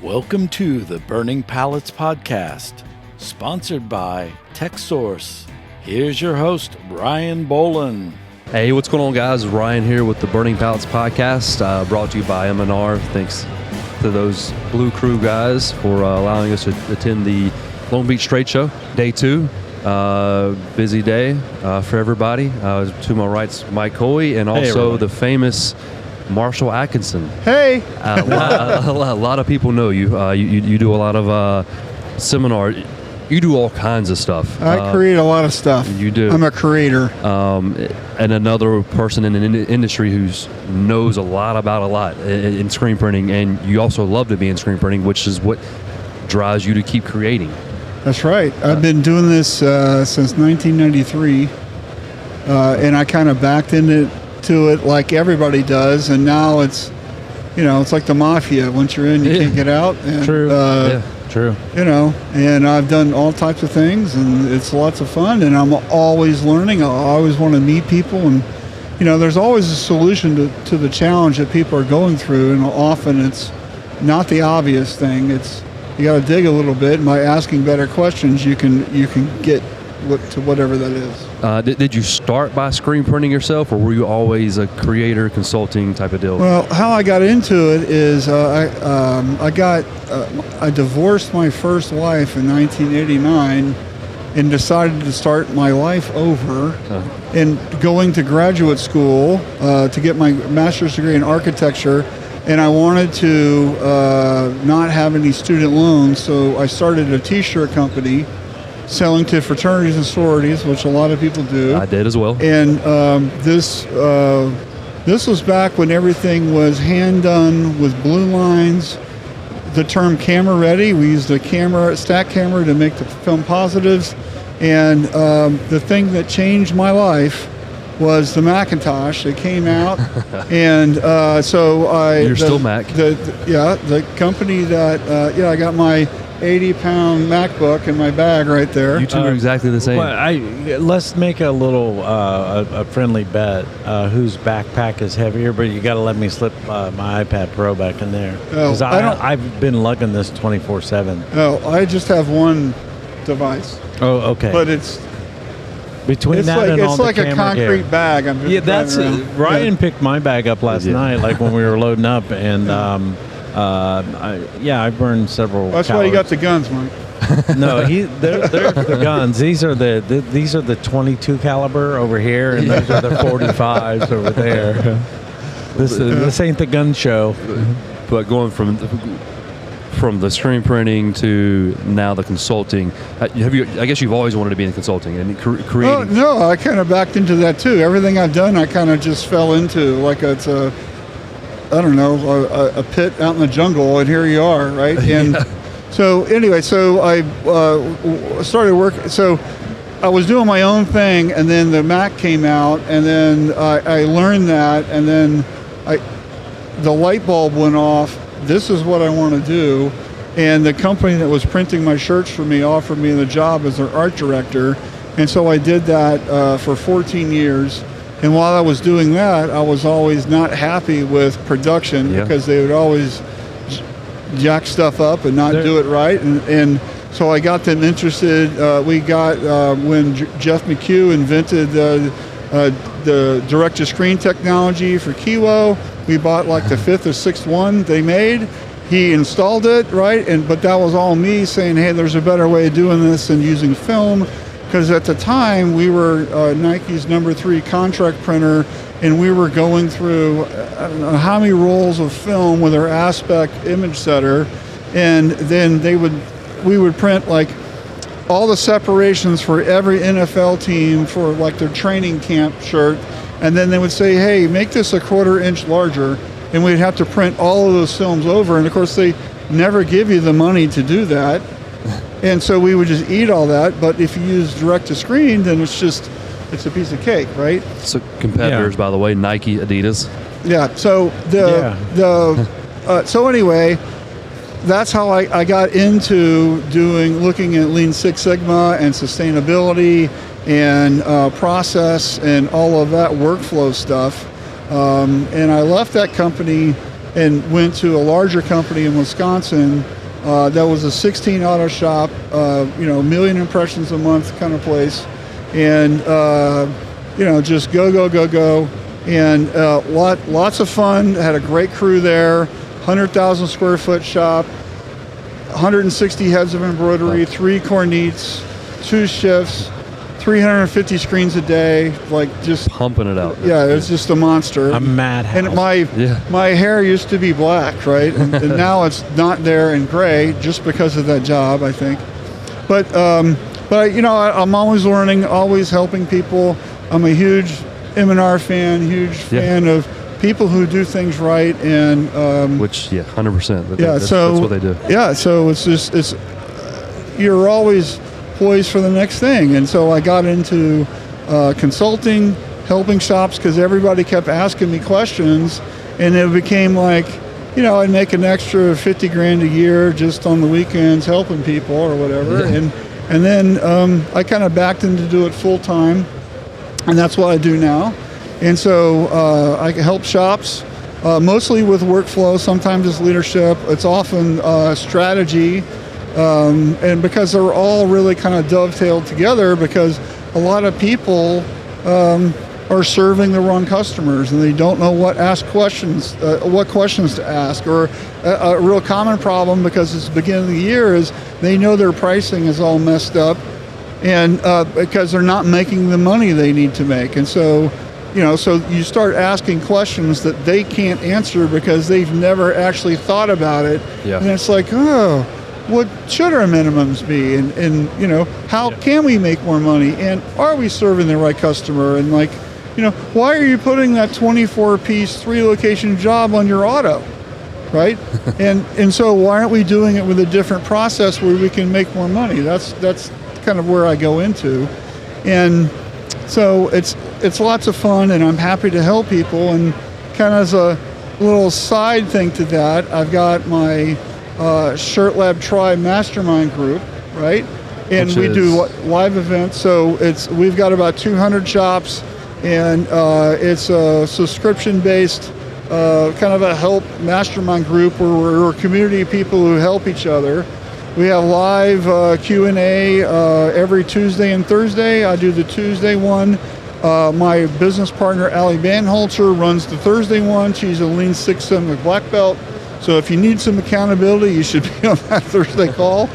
Welcome to the Burning Pallets Podcast, sponsored by Texsource. Here's your host, Ryan Boland. Hey, what's going on, guys? Ryan here with the Burning Pallets Podcast, brought to you by M&R. Thanks to those Blue Crew guys for allowing us to attend the Long Beach Trade Show, Day 2. Busy day for everybody. To my right's Mike Coy, and also the famous Marshall Atkinson. Hey! A lot of people know you. You do a lot of seminar. You do all kinds of stuff. I create a lot of stuff. You do. I'm a creator. And another person in the industry who knows a lot about a lot in screen printing, and you also love to be in screen printing, which is what drives you to keep creating. That's right. I've been doing this since 1993, and I kind of backed into it like everybody does, and now it's like the mafia. Once you're in, you can't get out. And, True. True. And I've done all types of things, and it's lots of fun, and I'm always learning. I always want to meet people, and there's always a solution to the challenge that people are going through, and often it's not the obvious thing. It's you got to dig a little bit, and by asking better questions, you can get to whatever that is. Did you start by screen printing yourself, or were you always a creator consulting type of deal? Well, how I got into it is I divorced my first wife in 1989 and decided to start my life over and going to graduate school to get my master's degree in architecture. And I wanted to not have any student loans, so I started a t-shirt company selling to fraternities and sororities, which a lot of people do. I did as well. And this was back when everything was hand done with blue lines. The term camera ready, we used a stack camera to make the film positives. And the thing that changed my life was the Macintosh. It came out, and You're still Mac. The company that I got my 80-pound MacBook in my bag right there. You two are exactly the same. Well, let's make a little a friendly bet. Whose backpack is heavier? But you got to let me slip my iPad Pro back in there, because I've been lugging this 24/7. No, I just have one device. Oh, okay. But it's between that and all the like a concrete gear. bag. I'm just That's around. Ryan picked my bag up last night, like when we were loading up, and I burned several. That's calories. why you got the guns, Mike. No, they're the guns. These are the 22 caliber over here, and those are the 45s over there. This ain't the gun show. But going from the screen printing to now the consulting, I guess you've always wanted to be in consulting and creating. No, I kind of backed into that too. Everything I've done, I kind of just fell into, like it's a pit out in the jungle, and here you are, right? And so anyway, so I started working. So I was doing my own thing, and then the Mac came out, and then I learned that, and then the light bulb went off. This is what I want to do. And the company that was printing my shirts for me offered me the job as their art director. And so I did that for 14 years. And while I was doing that, I was always not happy with production because they would always jack stuff up and not do it right. And so I got them interested. We got, when Jeff McHugh invented the direct-to-screen technology for Kiwo, we bought like the 5th or 6th one they made. He installed it, right? But that was all me saying, hey, there's a better way of doing this than using film. Because at the time, we were Nike's number 3 contract printer, and we were going through I don't know how many rolls of film with our Aspect image setter, and then we would print like all the separations for every NFL team for like their training camp shirt, and then they would say, hey, make this a 1/4 inch larger, and we'd have to print all of those films over, and of course they never give you the money to do that. And so we would just eat all that, but if you use direct to screen, then it's a piece of cake, right? So competitors, by the way, Nike, Adidas. Yeah. So so anyway, that's how I got into looking at Lean Six Sigma and sustainability and process and all of that workflow stuff. And I left that company and went to a larger company in Wisconsin that was a 16 auto shop, 1 million impressions a month kind of place, and just go, and lots of fun. Had a great crew there, 100,000 square foot shop, 160 heads of embroidery, 3 cornets, 2 shifts, 350 screens a day, like just pumping it out. Yeah, it's just a monster. A madhouse. And my hair used to be black, right? And now it's not there and gray just because of that job, I think. But I'm always learning, always helping people. I'm a huge M&R fan, fan of people who do things right, and which 100%. That's what they do. Yeah, so it's you're always poised for the next thing, and so I got into consulting, helping shops, because everybody kept asking me questions, and it became like, I'd make an extra $50,000 a year just on the weekends helping people or whatever, and then I kind of backed in to do it full time, and that's what I do now. And so I help shops, mostly with workflow. Sometimes it's leadership. It's often strategy. And because they're all really kind of dovetailed together, because a lot of people are serving the wrong customers and they don't know what questions to ask. Or a real common problem, because it's the beginning of the year, is they know their pricing is all messed up, and because they're not making the money they need to make. And so so you start asking questions that they can't answer because they've never actually thought about it. Yeah. And it's like, what should our minimums be? And how can we make more money? And are we serving the right customer? And why are you putting that 24-piece, 3-location job on your auto, right? and so why aren't we doing it with a different process where we can make more money? That's kind of where I go into. And so it's lots of fun, and I'm happy to help people. And kind of as a little side thing to that, I've got my Shirt Lab Tribe Mastermind group, right? And we do live events. So we've got about 200 shops, and it's a subscription-based kind of a help mastermind group where we're a community of people who help each other. We have live Q&A every Tuesday and Thursday. I do the Tuesday one. My business partner, Allie Banholzer, runs the Thursday one. She's a Lean Six Sigma black belt. So if you need some accountability, you should be on that Thursday call.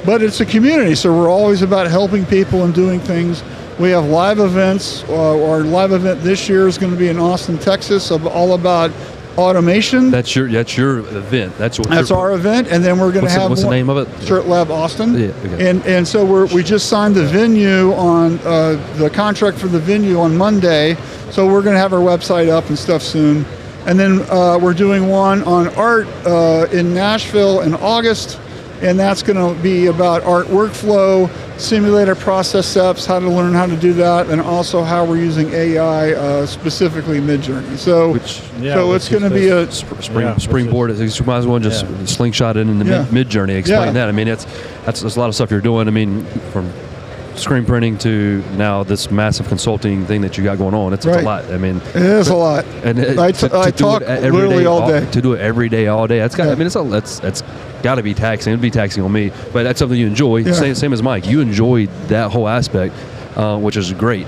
But it's a community, so we're always about helping people and doing things. We have live events. Our live event this year is going to be in Austin, Texas, all about automation. That's your event. That's our event, and then we're going to have what's the name of it? Shirt Lab Austin. Yeah, okay. And so we just signed the venue on the contract for the venue on Monday. So we're going to have our website up and stuff soon. And then we're doing one on art in Nashville in August, and that's going to be about art workflow, simulator process steps, how to learn how to do that, and also how we're using AI, specifically Midjourney. So it's going to be a springboard. You might as well just slingshot it into Midjourney. Explain that. I mean, that's a lot of stuff you're doing. I mean, from screen printing to now this massive consulting thing that you got going on. It's a lot. I mean, it is a lot. And I talk literally all day. To do it every day, all day. That's got. I mean, it's got to be taxing. It'd be taxing on me, but that's something you enjoy. Yeah. Same as Mike. You enjoy that whole aspect, which is great.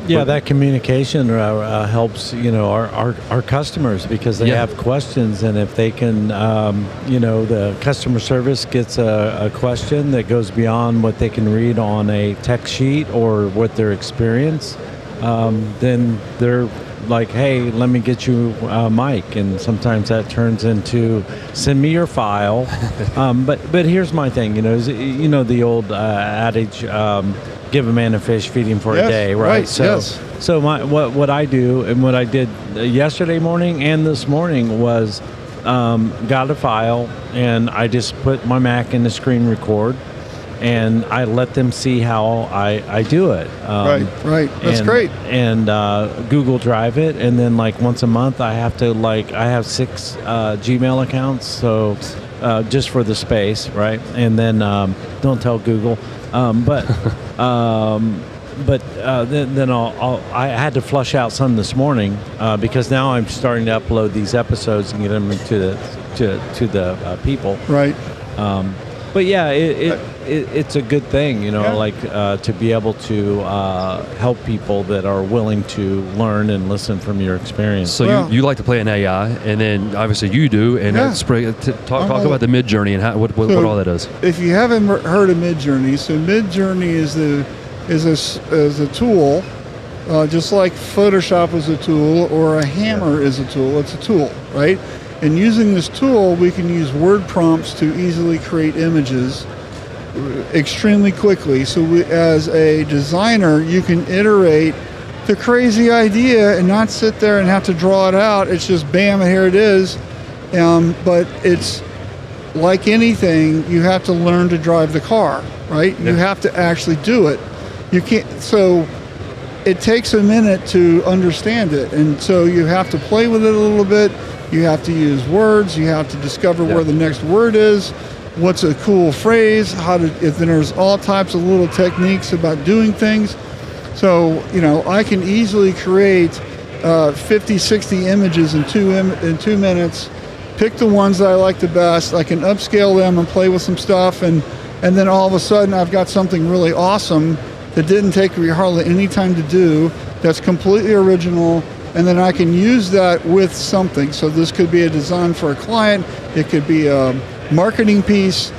That communication helps our customers, because they have questions, and if they can the customer service gets a question that goes beyond what they can read on a text sheet or what their experience, then they're like, hey, let me get you Mike, and sometimes that turns into send me your file. But here's my thing, the old adage, give a man a fish, feed him for a day, right? So what I do, and what I did yesterday morning and this morning, was got a file, and I just put my Mac in the screen record, and I let them see how I do it. Right. That's great. And Google Drive it, and then once a month I have to I have 6 Gmail accounts, so just for the space, right? And then don't tell Google, but then I had to flush out some this morning because now I'm starting to upload these episodes and get them to the people. Right. But yeah, it's a good thing, to be able to help people that are willing to learn and listen from your experience. So you like to play in AI, and then obviously you do, and talk about the Midjourney and what all that is. If you haven't heard of Midjourney, so Midjourney is a tool, just like Photoshop is a tool or a hammer is a tool. It's a tool, right? And using this tool, we can use word prompts to easily create images extremely quickly. So as a designer, you can iterate the crazy idea and not sit there and have to draw it out. It's just bam, and here it is. But it's like anything, you have to learn to drive the car, right? Yeah. You have to actually do it. You can't. So it takes a minute to understand it, and so you have to play with it a little bit. You have to use words. You have to discover where the next word is. What's a cool phrase? If there's all types of little techniques about doing things. So, I can easily create 50, 60 images in 2 minutes, pick the ones that I like the best. I can upscale them and play with some stuff. And then all of a sudden I've got something really awesome that didn't take me hardly any time to do, that's completely original. And then I can use that with something. So this could be a design for a client. It could be a marketing piece.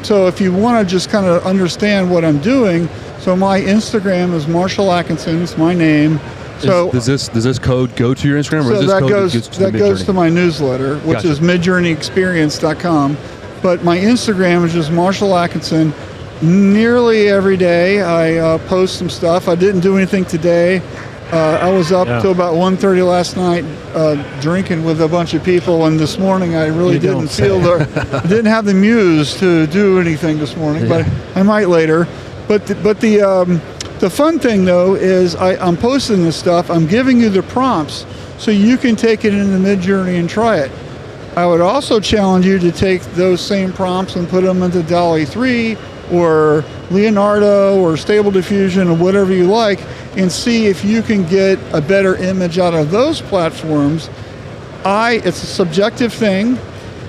So if you want to just kind of understand what I'm doing, so my Instagram is Marshall Atkinson. It's my name. So does this code go to your Instagram, or so is this that goes to my newsletter, which is midjourneyexperience.com. But my Instagram is just Marshall Atkinson. Nearly every day I post some stuff. I didn't do anything today. I was up till about 1:30 last night drinking with a bunch of people, and this morning I really didn't have the muse to do anything this morning, but I might later. But the fun thing though is I'm posting this stuff. I'm giving you the prompts so you can take it into Midjourney and try it. I would also challenge you to take those same prompts and put them into DALL-E 3 or Leonardo or Stable Diffusion or whatever you like, and see if you can get a better image out of those platforms. It's a subjective thing.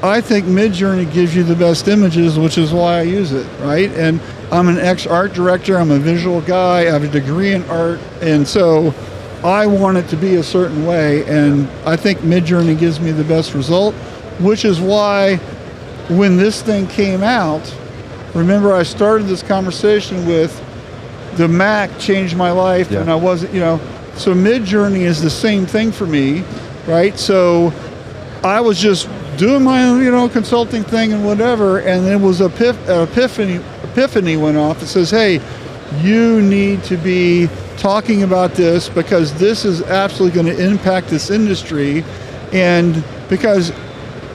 I think Midjourney gives you the best images, which is why I use it, right? And I'm an ex-art director. I'm a visual guy. I have a degree in art, and so I want it to be a certain way, and I think Midjourney gives me the best result, which is why when this thing came out, remember I started this conversation with the Mac changed my life, and I wasn't, so Midjourney is the same thing for me, right? So I was just doing my own, consulting thing and whatever, and it was epiphany went off. It says, hey, you need to be talking about this because this is absolutely going to impact this industry, and because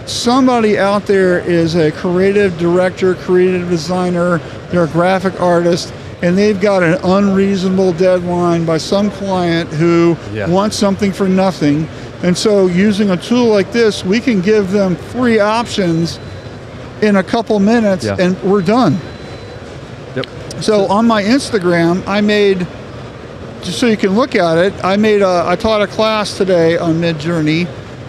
somebody out there is a creative director, creative designer, they're a graphic artist, and they've got an unreasonable deadline by some client who wants something for nothing. And so using a tool like this, we can give them 3 options in a couple minutes and we're done. Yep. So on my Instagram, I made, just so you can look at it, I taught a class today on Midjourney,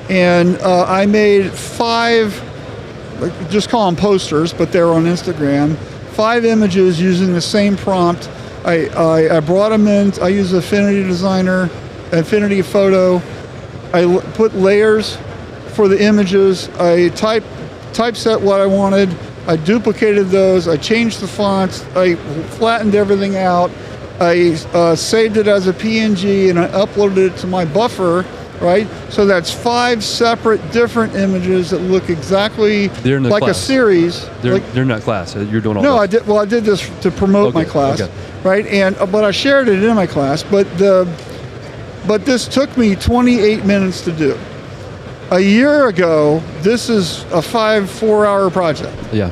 and I made 5, just call them posters, but they're on Instagram, 5 images using the same prompt. I brought them in. I use Affinity Designer, Affinity Photo. I put layers for the images. I typeset what I wanted. I duplicated those. I changed the fonts. I flattened everything out. I saved it as a PNG and I uploaded it to my buffer. Right, so that's 5 separate different images that look exactly like class. A series. They're not class. You're doing all. No, I did. Well, I did this to promote my class, right? And but I shared it in my class. But this took me 28 minutes to do. A year ago, this is a 4-hour project. Yeah.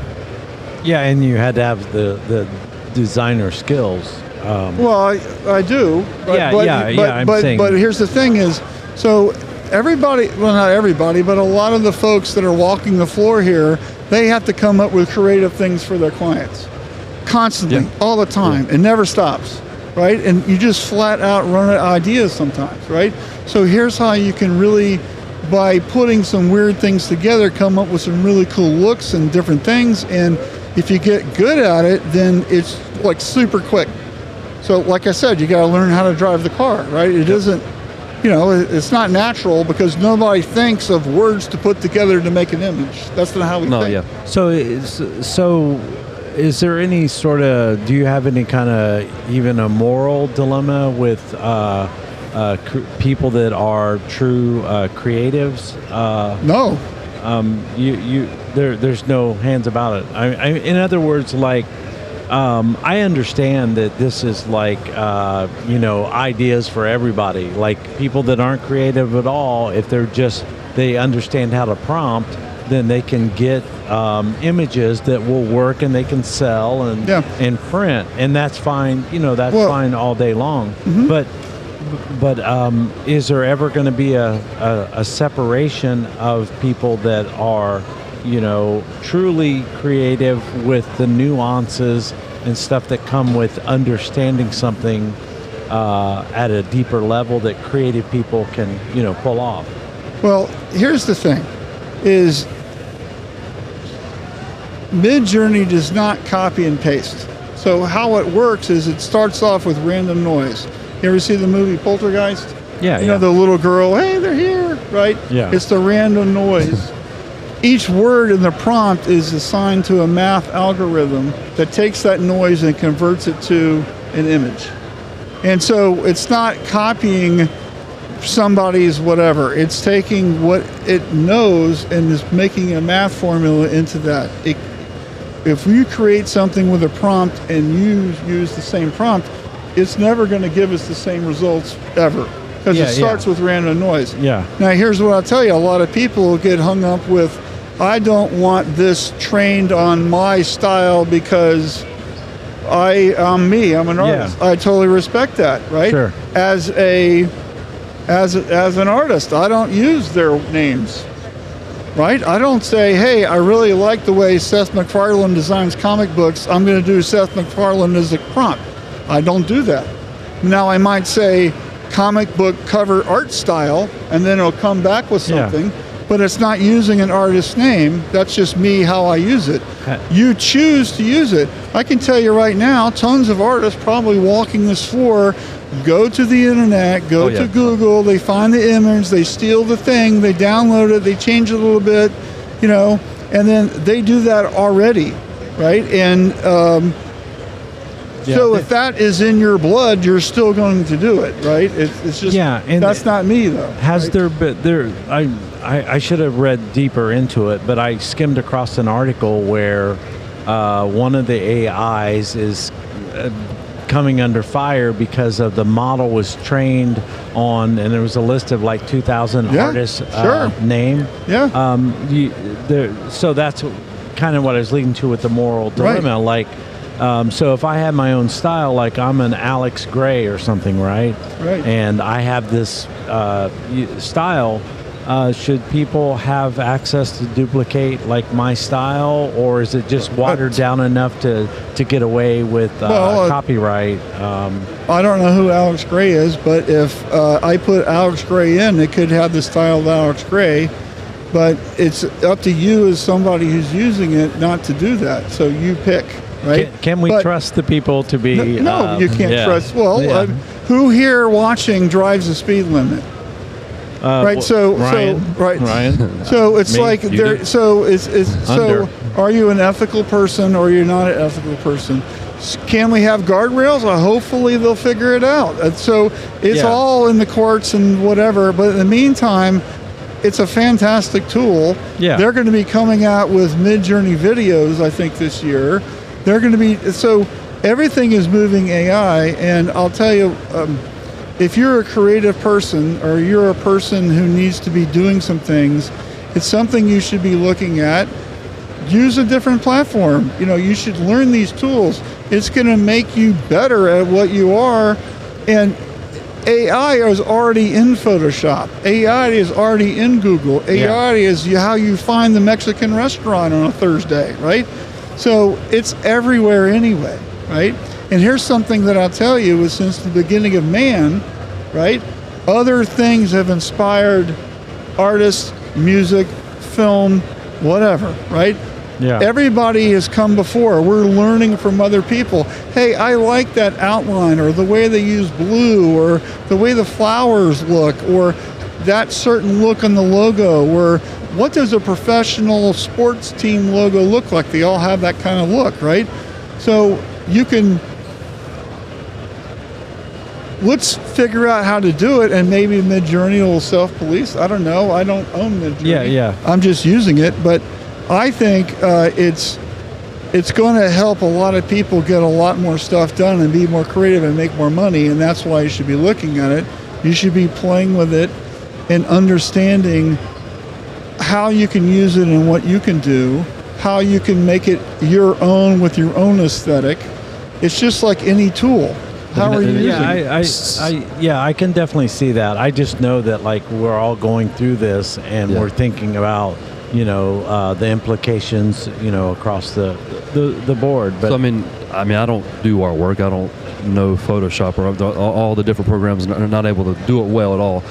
Yeah, and you had to have the designer skills. Well, I do. But, I'm saying. But here's the thing is. So everybody, well, not everybody, but a lot of the folks that are walking the floor here, they have to come up with creative things for their clients. Constantly, all the time. It never stops. right? And you just flat out run out of ideas sometimes, right? So here's how you can really, by putting some weird things together, come up with some really cool looks and different things. And if you get good at it, then it's like super quick. So like I said, you got to learn how to drive the car, right? It isn't, it's not natural because nobody thinks of words to put together to make an image. That's not how we think. Yeah. So is there any sort of, do you have any kind of even a moral dilemma with people that are true creatives? No. There's no hands about it. In other words, like, I understand that this is like, ideas for everybody. Like people that aren't creative at all, if they understand how to prompt, then they can get images that will work and they can sell and print, and that's fine. Fine all day long. Mm-hmm. But is there ever going to be a separation of people that are, truly creative with the nuances and stuff that come with understanding something at a deeper level that creative people can, pull off? Well, here's the thing, is Midjourney does not copy and paste. So how it works is it starts off with random noise. You ever see the movie Poltergeist? Yeah. You know, the little girl, hey, they're here, right? Yeah. It's the random noise. Each word in the prompt is assigned to a math algorithm that takes that noise and converts it to an image. And so it's not copying somebody's whatever. It's taking what it knows and is making a math formula into that. If you create something with a prompt and you use the same prompt, it's never going to give us the same results ever, because it starts with random noise. Yeah. Now here's what I'll tell you. A lot of people get hung up with, I don't want this trained on my style because I'm me. I'm an artist. I totally respect that, right? Sure. As an artist, I don't use their names, right? I don't say, hey, I really like the way Seth MacFarlane designs comic books. I'm going to do Seth MacFarlane as a prompt. I don't do that. Now I might say comic book cover art style, and then it'll come back with something. Yeah. But it's not using an artist's name. That's just me, how I use it. You choose to use it. I can tell you right now, tons of artists probably walking this floor go to the internet, go to Google, they find the image, they steal the thing, they download it, they change it a little bit, and then they do that already, right? And so if that is in your blood, you're still going to do it, right? It's just, and that's not me, though. Has there been, I should have read deeper into it, but I skimmed across an article where one of the AIs is coming under fire because of the model was trained on, and there was a list of like 2,000 artists name. So that's kind of what I was leading to with the moral dilemma. Like, so if I had my own style, like I'm an Alex Gray or something, right? And I have this style, should people have access to duplicate like my style, or is it just watered down enough to get away with copyright? I don't know who Alex Gray is, but if I put Alex Gray in, it could have the style of Alex Gray, but it's up to you as somebody who's using it not to do that. So you pick, right? Can we trust the people to be... No, you can't trust. Well, who here watching drives the speed limit? Ryan. So it's like there. So so. Are you an ethical person or you're not an ethical person? Can we have guardrails? Hopefully they'll figure it out. And so it's all in the courts and whatever. But in the meantime, it's a fantastic tool. Yeah. They're going to be coming out with Midjourney videos, I think, this year. They're going to be so. Everything is moving AI, and I'll tell you. If you're a creative person or you're a person who needs to be doing some things, it's something you should be looking at. Use a different platform. You should learn these tools. It's going to make you better at what you are. And AI is already in Photoshop. AI is already in Google. AI is how you find the Mexican restaurant on a Thursday, right? So it's everywhere anyway, right? And here's something that I'll tell you is since the beginning of man, right? Other things have inspired artists, music, film, whatever, right? Yeah. Everybody has come before. We're learning from other people. Hey, I like that outline, or the way they use blue, or the way the flowers look, or that certain look on the logo, or what does a professional sports team logo look like? They all have that kind of look, right? So you can, let's figure out how to do it, and maybe Midjourney will self-police. I don't know. I don't own Midjourney. Yeah. I'm just using it, but I think it's going to help a lot of people get a lot more stuff done and be more creative and make more money, and that's why you should be looking at it. You should be playing with it and understanding how you can use it and what you can do, how you can make it your own with your own aesthetic. It's just like any tool. How are you using it? I can definitely see that. I just know that like we're all going through this and we're thinking about, the implications, across the board. But so I mean, I don't do artwork. I don't know Photoshop or all the different programs. Are not able to do it well at all.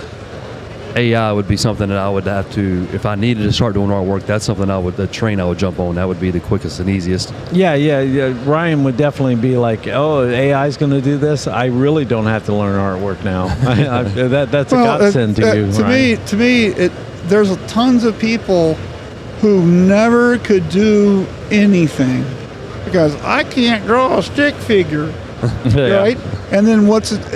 AI would be something that I would have to, if I needed to start doing artwork, that's something the train I would jump on. That would be the quickest and easiest. Yeah. Ryan would definitely be like, oh, AI is going to do this. I really don't have to learn artwork now. That's a godsend to you, Ryan. To me, there's tons of people who never could do anything because I can't draw a stick figure, right? And then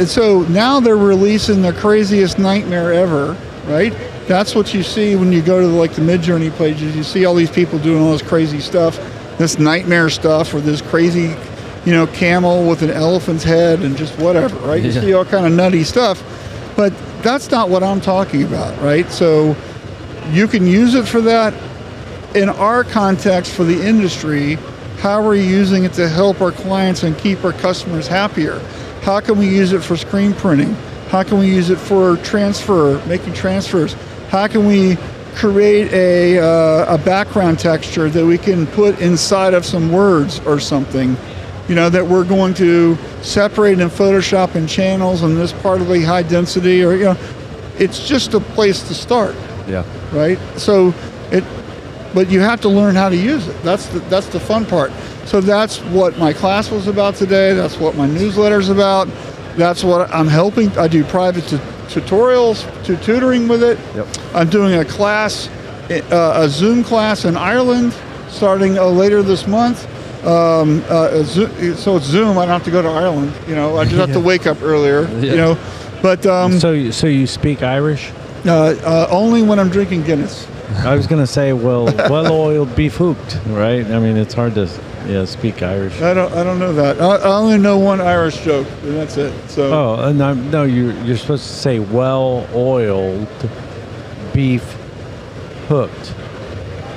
so now they're releasing the craziest nightmare ever, right? That's what you see when you go to the Midjourney pages. You see all these people doing all this crazy stuff, this nightmare stuff, or this crazy, camel with an elephant's head and just whatever, right? You see all kind of nutty stuff, but that's not what I'm talking about, right? So you can use it for that. In our context for the industry, how are we using it to help our clients and keep our customers happier? How can we use it for screen printing? How can we use it for making transfers? How can we create a background texture that we can put inside of some words or something, that we're going to separate in Photoshop and channels and this part of the high density, or, it's just a place to start. Yeah. Right? But you have to learn how to use it. That's the fun part. So that's what my class was about today. That's what my newsletter's about. That's what I'm helping. I do private tutorials, tutoring with it. Yep. I'm doing a class, a Zoom class in Ireland, starting later this month. So it's Zoom. I don't have to go to Ireland. I just have to wake up earlier. But so you speak Irish? Only when I'm drinking Guinness. I was going to say, well-oiled beef hooked, right? I mean, it's hard to speak Irish. I don't know that. I only know one Irish joke, and that's it. So. No, you're supposed to say well-oiled beef hooked.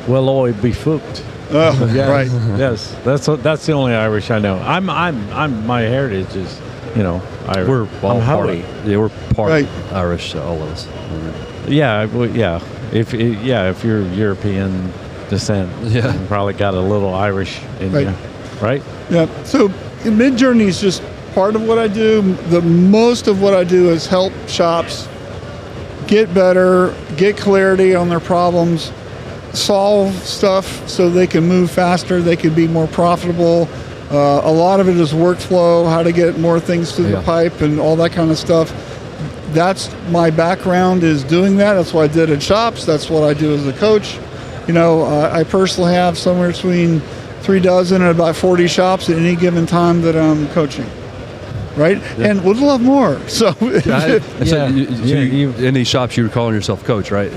Well-oiled beef hooked. Oh, yeah. Right. Yes, that's the only Irish I know. My heritage is, Irish. We're all Howie. We're part Irish, all of us. Right. If you're European descent, you probably got a little Irish in you, right? Yeah. So Midjourney is just part of what I do. The most of what I do is help shops get better, get clarity on their problems, solve stuff so they can move faster, they can be more profitable. A lot of it is workflow, how to get more things through the pipe and all that kind of stuff. That's my background, is doing that. That's what I did at shops. That's what I do as a coach. I personally have somewhere between 36 and about 40 shops at any given time that I'm coaching. Right? Yeah. And would love more. So, in these shops, you're calling yourself coach, right?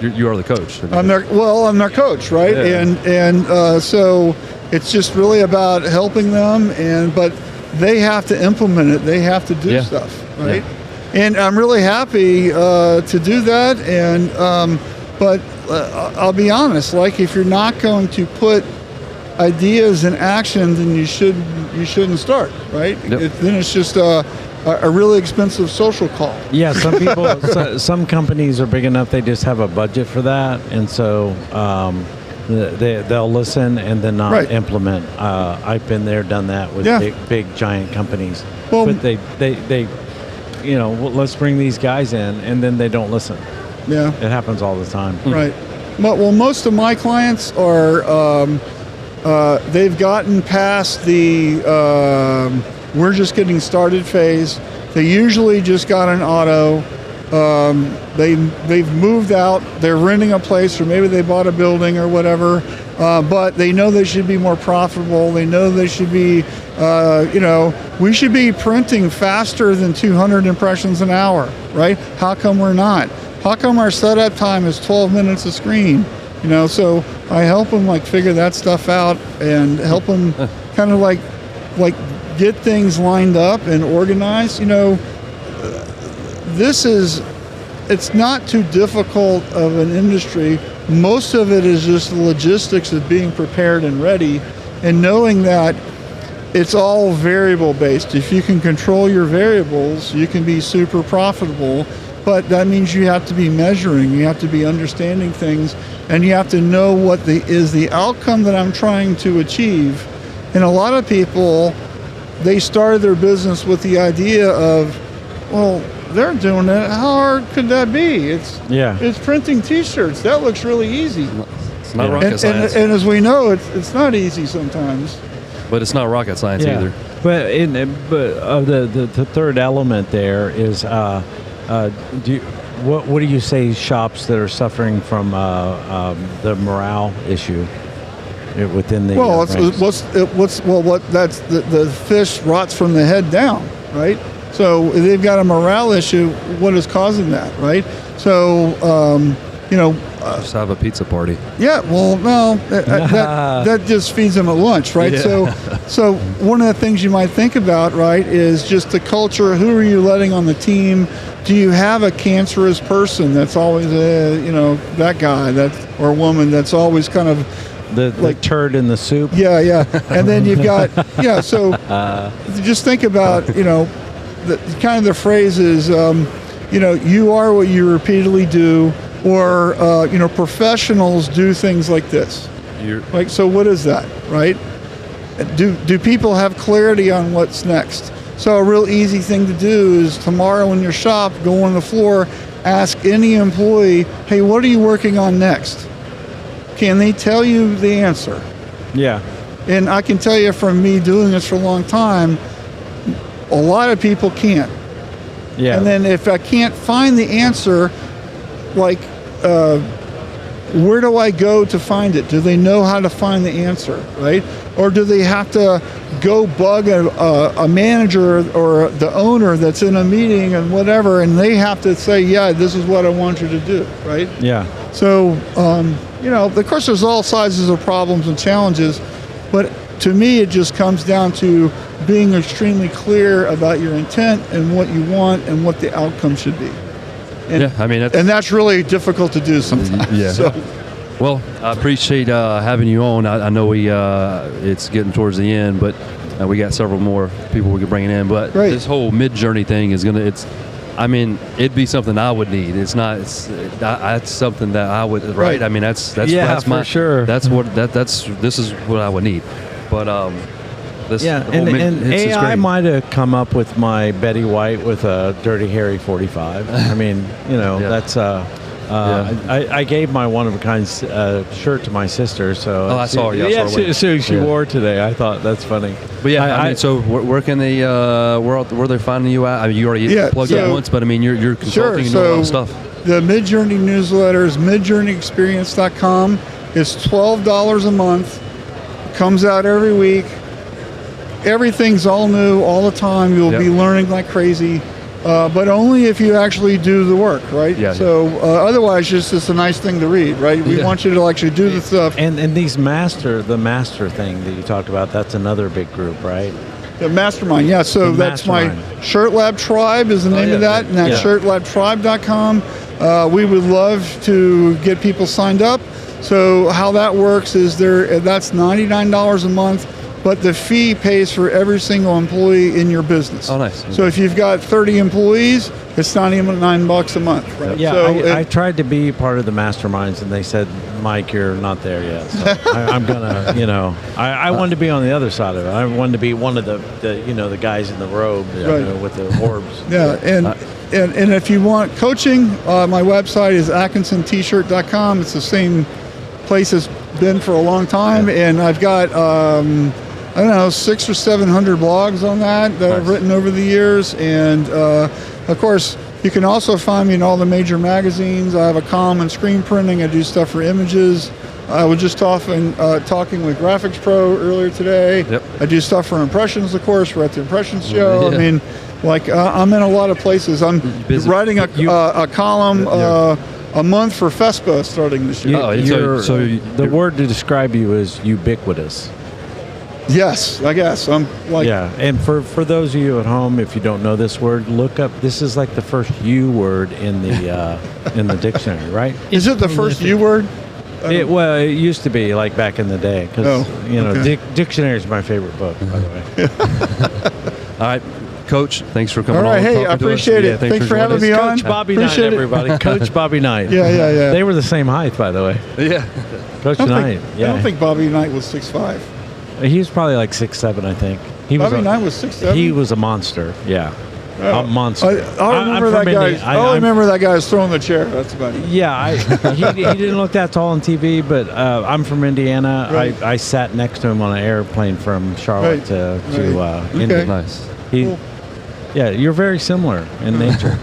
You are the coach. I'm their coach, right? Yeah. So it's just really about helping them, but they have to implement it. They have to do stuff, right? Yeah. And I'm really happy to do that. But I'll be honest, if you're not going to put ideas in action, then you shouldn't start, right? Yep. Then it's just a really expensive social call. Yeah, some people, some companies are big enough they just have a budget for that, and so they'll listen and then not implement. I've been there, done that with big giant companies. Well, but they let's bring these guys in, and then they don't listen. Yeah, it happens all the time. Right. Well, most of my clients are they've gotten past the we're just getting started phase. They usually just got an auto. They've moved out. They're renting a place, or maybe they bought a building or whatever. But they know they should be more profitable. They know they should be, we should be printing faster than 200 impressions an hour, right? How come we're not? How come our setup time is 12 minutes a screen? So I help them figure that stuff out and help them kind of like get things lined up and organized. It's not too difficult of an industry. Most of it is just the logistics of being prepared and ready, and knowing that it's all variable based. If you can control your variables, you can be super profitable, but that means you have to be measuring, you have to be understanding things, and you have to know what is the outcome that I'm trying to achieve. And a lot of people, they started their business with the idea of, well, they're doing it. How hard could that be? It's printing T-shirts. That looks really easy. It's not rocket science. And as we know, it's not easy sometimes. But it's not rocket science either. But the third element there is, what do you say shops that are suffering from the morale issue within the that's the fish rots from the head down, right? So if they've got a morale issue, what is causing that, right? So, just have a pizza party. Yeah, well, no, that just feeds them at lunch, right? Yeah. So one of the things you might think about, right, is just the culture. Who are you letting on the team? Do you have a cancerous person that's always, that guy or woman that's always kind of the turd in the soup? Yeah. And then you've got, so just think about, the phrase is, you are what you repeatedly do, or, professionals do things like this. So what is that, right? Do people have clarity on what's next? So a real easy thing to do is tomorrow in your shop, go on the floor, ask any employee, hey, what are you working on next? Can they tell you the answer? Yeah. And I can tell you from me doing this for a long time, a lot of people can't. Yeah. And then if I can't find the answer, where do I go to find it? Do they know how to find the answer, right? Or do they have to go bug a manager or the owner that's in a meeting and whatever, and they have to say, yeah, this is what I want you to do, right? Yeah. So, of course, there's all sizes of problems and challenges, but to me, it just comes down to being extremely clear about your intent and what you want and what the outcome should be. And, that's really difficult to do sometimes. Yeah. So. Well, I appreciate having you on. I know it's getting towards the end, but we got several more people we could bring in. But this whole mid-journey thing is it'd be something I would need. That's something that I would, right? That's for sure. This is what I would need. But and AI might have come up with my Betty White with a Dirty Harry 45. That's I gave my one-of-a-kind shirt to my sister. So I saw her. She wore it today. I thought that's funny. But so where can they where they're finding you at? You already plugged it once, but you're consulting and doing a lot of stuff. The Midjourney newsletter is midjourneyexperience.com. It's $12 a month. It comes out every week. Everything's all new all the time. You'll be learning like crazy. But only if you actually do the work, right? Yeah. So otherwise, it's a nice thing to read, right? We want you to actually do the stuff. And the master thing that you talked about, that's another big group, right? The mastermind, yeah. So that's my Shirt Lab Tribe is the name of that, and that's shirtlabtribe.com. We would love to get people signed up. So how that works is that's $99 a month. but the fee pays for every single employee in your business. Oh, nice. So if you've got 30 employees, it's not even $9 a month. Right? Yeah, so I tried to be part of the masterminds, and they said, Mike, you're not there yet. So I'm gonna, I wanted to be on the other side of it. I wanted to be one of the guys in the robe with the orbs. Yeah, and if you want coaching, my website is AtkinsonT-shirt.com. It's the same place it's been for a long time, and I've got 600 or 700 blogs on that I've written over the years, and of course you can also find me in all the major magazines. I have a column in screen printing. I do stuff for images. I was just talking with Graphics Pro earlier today. Yep. I do stuff for Impressions, of course. We're at the Impressions show. Yeah. I mean, I'm in a lot of places. I'm writing a column a month for FESPA starting this year. The word to describe you is ubiquitous. Yes, I guess. I'm like... Yeah, and for those of you at home, if you don't know this word, look up, this is like the first U word in the dictionary, right? Is it the first U word? It used to be like back in the day, because dictionary is my favorite book, by the way. All right, Coach, thanks for coming on. All right, hey, I appreciate it. Thanks for having me on. Coach Bobby Knight, everybody. Coach Bobby Knight. Yeah. They were the same height, by the way. Yeah. Coach Knight. I don't think Bobby Knight was 6'5". He was probably like 6'7", I think. Bobby Knight was 6'7"? He was a monster, yeah. A monster. I remember that guy. I remember that guy was throwing the chair. That's about it. Yeah, he didn't look that tall on TV, but I'm from Indiana. Right. I sat next to him on an airplane from Charlotte to India. Nice. Cool. Yeah, you're very similar in nature.